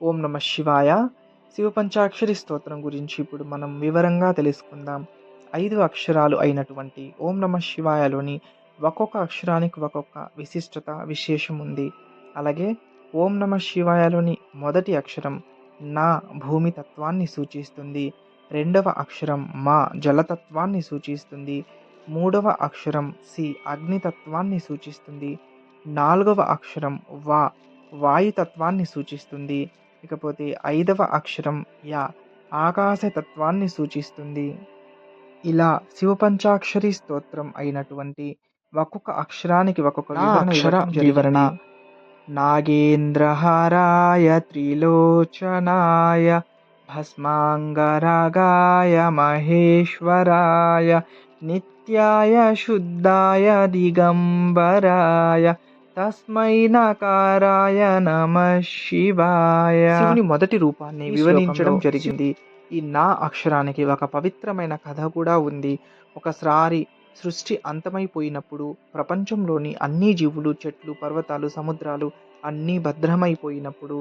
ఓం నమ శివాయ. శివ పంచాక్షరి స్తోత్రం గురించి ఇప్పుడు మనం వివరంగా తెలుసుకుందాం. 5 అక్షరాలు అయినటువంటి ఓం నమ శివాయలోని ఒక్కొక్క అక్షరానికి ఒక్కొక్క విశిష్టత, విశేషం ఉంది. అలాగే ఓం నమ శివాయలోని మొదటి అక్షరం నా భూమి తత్వాన్ని సూచిస్తుంది. రెండవ అక్షరం మా జలతత్వాన్ని సూచిస్తుంది. మూడవ అక్షరం సి అగ్నితత్వాన్ని సూచిస్తుంది. నాలుగవ అక్షరం వా వాయుతత్వాన్ని సూచిస్తుంది. ఇకపోతే ఐదవ అక్షరం యా ఆకాశతత్వాన్ని సూచిస్తుంది. ఇలా శివపంచాక్షరి స్తోత్రం అయినటువంటి ఒక్కొక్క అక్షరానికి ఒక్కొక్క వివరణ నాగేంద్రహారాయ త్రిలోచనాయ భస్మాంగరాగాయ మహేశ్వరాయ నిత్యాయ శుద్ధాయ దిగంబరాయ తస్మై నకారాయ నమః శివాయ. శివుని మొదటి రూపాన్ని వివరించడం జరిగింది. ఈ నా అక్షరానికి ఒక పవిత్రమైన కథ కూడా ఉంది. ఒకసారి సృష్టి అంతమైపోయినప్పుడు ప్రపంచంలోని అన్ని జీవులు, చెట్లు, పర్వతాలు, సముద్రాలు అన్నీ భద్రమైపోయినప్పుడు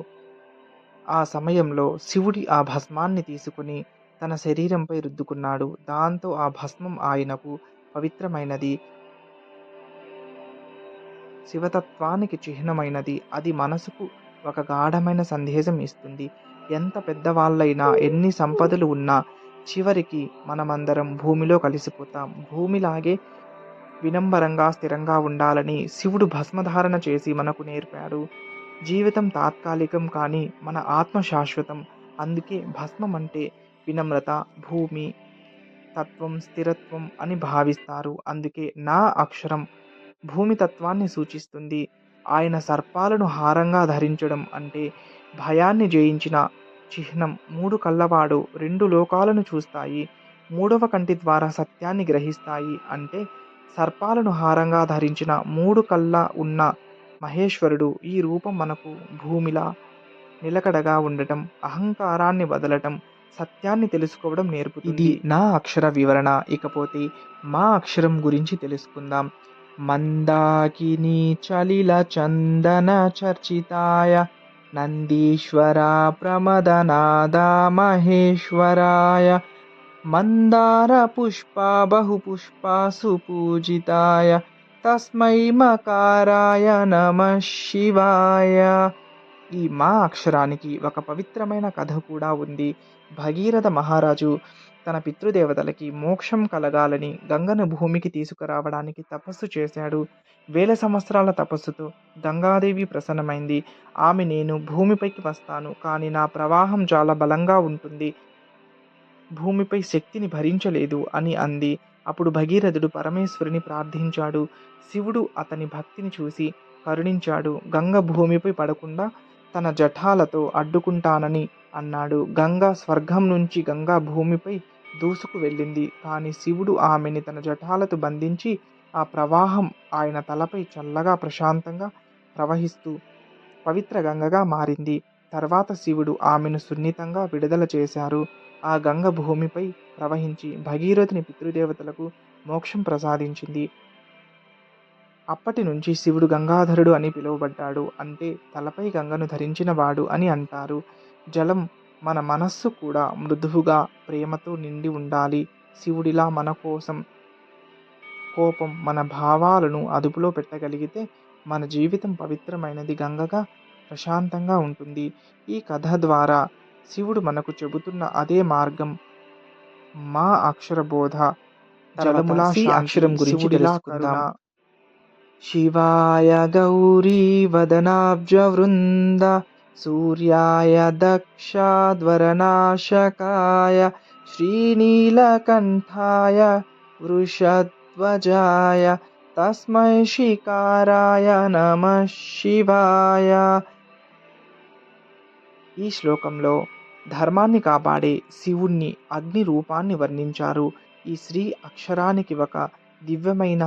ఆ సమయంలో శివుడి ఆ భస్మాన్ని తీసుకుని తన శరీరంపై రుద్దుకున్నాడు. దాంతో ఆ భస్మం ఆయనకు పవిత్రమైనది, శివతత్వానికి చిహ్నమైనది. అది మనసుకు ఒక గాఢమైన సందేశం ఇస్తుంది. ఎంత పెద్దవాళ్ళైనా, ఎన్ని సంపదలు ఉన్నా చివరికి మనమందరం భూమిలో కలిసిపోతాం. భూమిలాగే వినంబరంగా, స్థిరంగా ఉండాలని శివుడు భస్మధారణ చేసి మనకు నేర్పాడు. జీవితం తాత్కాలికం, కానీ మన ఆత్మ శాశ్వతం. అందుకే భస్మం అంటే వినమ్రత, భూమి తత్వం, స్థిరత్వం అని భావిస్తారు. అందుకే నా అక్షరం భూమి తత్వాన్ని సూచిస్తుంది. ఆయన సర్పాలను హారంగా ధరించడం అంటే భయాన్ని జయించిన చిహ్నం. 3 కళ్ళవాడు 2 లోకాలను చూస్తాయి, మూడవ కంటి ద్వారా సత్యాన్ని గ్రహిస్తాయి అంటే సర్పాలను హారంగా ధరించిన 3 కళ్ళ ఉన్న మహేశ్వరుడు. ఈ రూపం మనకు భూమిలా నిలకడగా ఉండటం, అహంకారాన్ని వదలటం, సత్యాన్ని తెలుసుకోవడం నేర్పుతుంది. ఇది నా అక్షర వివరణ. ఇకపోతే మా అక్షరం గురించి తెలుసుకుందాం. మందాకిని చలిల చందన చర్చితాయ నందీశ్వర ప్రమదనాద మహేశ్వరాయ మందార పుష్ప బహుపుష్ప సుపూజితాయ తస్మై మకారాయ నమః శివాయ. ఈ మా అక్షరానికి ఒక పవిత్రమైన కథ కూడా ఉంది. భగీరథ మహారాజు తన పితృదేవతలకి మోక్షం కలగాలని గంగను భూమికి తీసుకురావడానికి తపస్సు చేశాడు. 1000 సంవత్సరాల తపస్సుతో గంగాదేవి ప్రసన్నమైంది. ఆమె నేను భూమిపైకి వస్తాను, కానీ నా ప్రవాహం చాలా బలంగా ఉంటుంది, భూమిపై శక్తిని భరించలేదు అని అంది. అప్పుడు భగీరథుడు పరమేశ్వరుని ప్రార్థించాడు. శివుడు అతని భక్తిని చూసి కరుణించాడు. గంగ భూమిపై పడకుండా తన జటాలతో అడ్డుకుంటానని అన్నాడు. గంగ స్వర్గం నుంచి గంగా భూమిపై దూసుకు వెళ్ళింది. కానీ శివుడు ఆమెని తన జటాలతో బంధించి ఆ ప్రవాహం ఆయన తలపై చల్లగా ప్రశాంతంగా ప్రవహిస్తూ పవిత్ర గంగగా మారింది. తర్వాత శివుడు ఆమెను సున్నితంగా విడుదల చేశారు. ఆ గంగ భూమిపై ప్రవహించి భగీరథుని పితృదేవతలకు మోక్షం ప్రసాదించింది. అప్పటి నుంచి శివుడు గంగాధరుడు అని పిలువబడ్డాడు. అంటే తలపై గంగను ధరించినవాడు అని అంటారు. జలం మన మనస్సు కూడా మృదువుగా, ప్రేమతో నిండి ఉండాలి. శివుడిలా మన కోసం కోపం, మన భావాలను అదుపులో పెట్టగలిగితే మన జీవితం పవిత్రమైనది, గంగగా ప్రశాంతంగా ఉంటుంది. ఈ కథ ద్వారా శివుడు మనకు చెబుతున్న అదే మార్గం మా అక్షర బోధ. జలములా అక్షరం గురించి తెలుసుకుందాం. శివాయ గౌరీ వదనాబ్జ వృంద సూర్యాయ దక్షాధ్వరనాశకాయ శ్రీనీలకంఠాయ వృషధ్వజాయ తస్మై శికారాయ నమః శివాయ. ఈ శ్లోకంలో ధర్మాన్ని కాపాడే శివుణ్ణి, అగ్ని రూపాన్ని వర్ణించారు. ఈ శ్రీ అక్షరానికి ఒక దివ్యమైన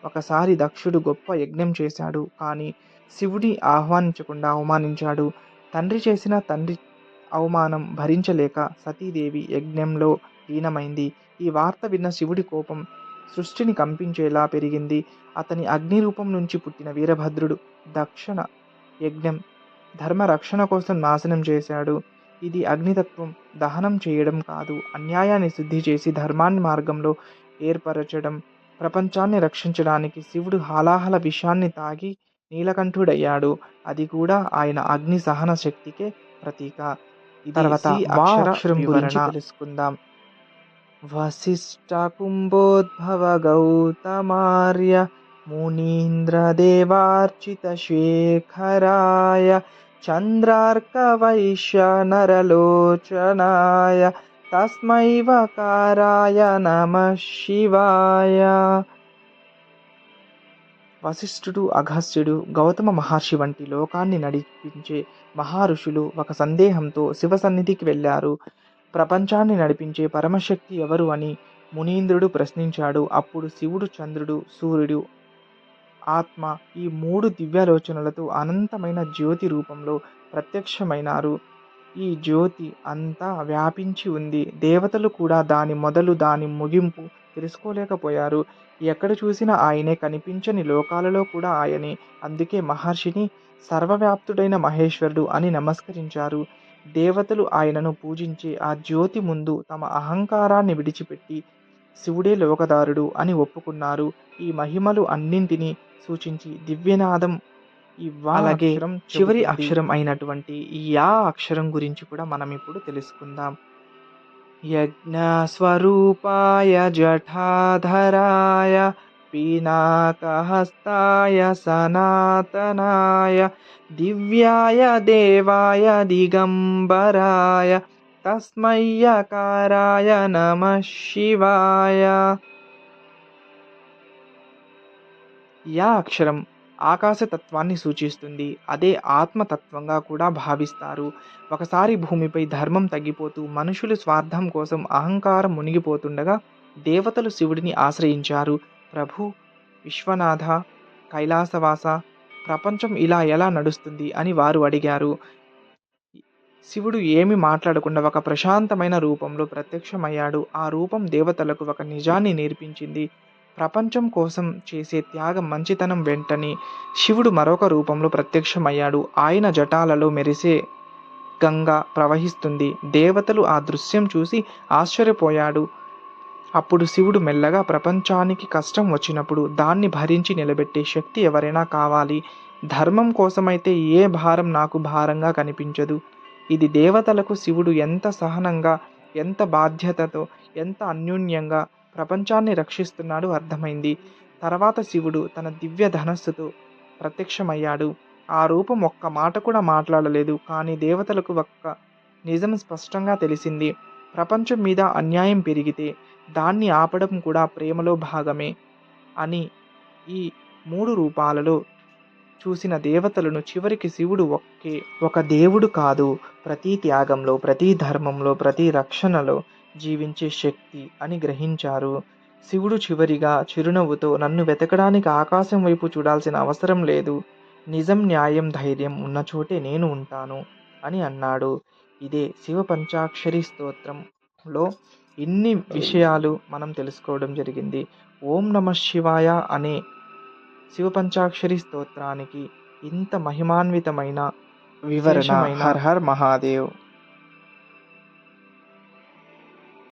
ఒకసారి దక్షుడు గొప్ప యజ్ఞం చేశాడు, కానీ శివుడి ఆహ్వానించకుండా అవమానించాడు. తండ్రి చేసిన అవమానం భరించలేక సతీదేవి యజ్ఞంలో లీనమైంది. ఈ వార్త విన్న శివుడి కోపం సృష్టిని కంపించేలా పెరిగింది. అతని అగ్ని రూపం నుంచి పుట్టిన వీరభద్రుడు దక్షిణ యజ్ఞం ధర్మ రక్షణ కోసం నాశనం చేశాడు. ఇది అగ్నితత్వం దహనం చేయడం కాదు, అన్యాయాన్ని శుద్ధి చేసి ధర్మాన్ని మార్గంలో ఏర్పరచడం. ప్రపంచాన్ని రక్షించడానికి శివుడు హాలాహల విషాన్ని తాగి నీలకంఠుడయ్యాడు. అది కూడా ఆయన అగ్ని సహన శక్తికే ప్రతీక. తర్వాత వా అక్షరం గురించి తెలుసుకుందాం. వశిష్ఠ కుంభోద్భవ గౌతమార్య మునీంద్రదేవార్చిత శేఖరాయ చంద్రార్క వైశ్య నరలోచనాయ తస్మై వకారాయ నమః శివాయ. వశిష్ఠుడు, అగస్త్యుడు, గౌతమ మహర్షి వంటి లోకాన్ని నడిపించే మహర్షులు ఒక సందేహంతో శివ సన్నిధికి వెళ్ళారు. ప్రపంచాన్ని నడిపించే పరమశక్తి ఎవరు అని మునీంద్రుడు ప్రశ్నించాడు. అప్పుడు శివుడు, చంద్రుడు, సూర్యుడు, ఆత్మ ఈ 3 దివ్యాలోచనలతో అనంతమైన జ్యోతి రూపంలో ప్రత్యక్షమైనారు. ఈ జ్యోతి అంతా వ్యాపించి ఉంది. దేవతలు కూడా దాని మొదలు దాని ముగింపు తెలుసుకోలేకపోయారు. ఎక్కడ చూసినా ఆయనే, కనిపించని లోకాలలో కూడా ఆయనే. అందుకే మహర్షిని సర్వవ్యాప్తుడైన మహేశ్వరుడు అని నమస్కరించారు. దేవతలు ఆయనను పూజించే ఆ జ్యోతి ముందు తమ అహంకారాన్ని విడిచిపెట్టి శివుడే లోకదారుడు అని ఒప్పుకున్నారు. ఈ మహిమలు అన్నింటినీ సూచించి దివ్యనాదం ఈ వా అలాగే అక్షరం చివరి చెబుతుంది. అక్షరం అయినటువంటి ఈ యా అక్షరం గురించి కూడా మనం ఇప్పుడు తెలుసుకుందాం. యజ్ఞస్వరూపాయ జఠాధరాయ పినాకహస్తాయ సనాతనాయ దివ్యాయ దేవాయ దిగంబరాయ తస్మై యకారాయ నమః శివాయ. యా అక్షరం ఆకాశతత్వాన్ని సూచిస్తుంది. అదే ఆత్మతత్వంగా కూడా భావిస్తారు. ఒకసారి భూమిపై ధర్మం తగ్గిపోతూ మనుషులు స్వార్థం కోసం అహంకారం మునిగిపోతుండగా దేవతలు శివుడిని ఆశ్రయించారు. ప్రభు, విశ్వనాథ, కైలాసవాస, ప్రపంచం ఇలా ఎలా నడుస్తుంది అని వారు అడిగారు. శివుడు ఏమీ మాట్లాడకుండా ఒక ప్రశాంతమైన రూపంలో ప్రత్యక్షమయ్యాడు. ఆ రూపం దేవతలకు ఒక నిజాన్ని నేర్పించింది. ప్రపంచం కోసం చేసే త్యాగం మంచితనం. వెంటనే శివుడు మరొక రూపంలో ప్రత్యక్షమయ్యాడు. ఆయన జటాలలో మెరిసే గంగ ప్రవహిస్తుంది. దేవతలు ఆ దృశ్యం చూసి ఆశ్చర్యపోయాడు. అప్పుడు శివుడు మెల్లగా, ప్రపంచానికి కష్టం వచ్చినప్పుడు దాన్ని భరించి నిలబెట్టే శక్తి ఎవరైనా కావాలి. ధర్మం కోసమైతే ఏ భారం నాకు భారంగా కనిపించదు. ఇది దేవతలకు శివుడు ఎంత సహనంగా, ఎంత బాధ్యతతో, ఎంత అన్యోన్యంగా ప్రపంచాన్ని రక్షిస్తున్నాడు అర్థమైంది. తర్వాత శివుడు తన దివ్య ధనస్సుతో ప్రత్యక్షమయ్యాడు. ఆ రూపం ఒక్క మాట కూడా మాట్లాడలేదు. కానీ దేవతలకు ఒక్క నిజం స్పష్టంగా తెలిసింది. ప్రపంచం మీద అన్యాయం పెరిగితే దాన్ని ఆపడం కూడా ప్రేమలో భాగమే అని. ఈ 3 రూపాలలో చూసిన దేవతలను చివరికి శివుడు ఒక దేవుడు కాదు, ప్రతి త్యాగంలో, ప్రతి ధర్మంలో, ప్రతి రక్షణలో జీవించే శక్తి అని గ్రహించారు. శివుడు చివరిగా చిరునవ్వుతో, నన్ను వెతకడానికి ఆకాశం వైపు చూడాల్సిన అవసరం లేదు. నిజం, న్యాయం, ధైర్యం ఉన్న చోటే నేను ఉంటాను అని అన్నాడు. ఇదే శివ పంచాక్షరి స్తోత్రంలో ఇన్ని విషయాలు మనం తెలుసుకోవడం జరిగింది. ఓం నమః శివాయ అనే శివ పంచాక్షరి స్తోత్రానికి ఇంత మహిమాన్వితమైన వివరణ. విశేషమైన హర్ హర్ మహాదేవ్.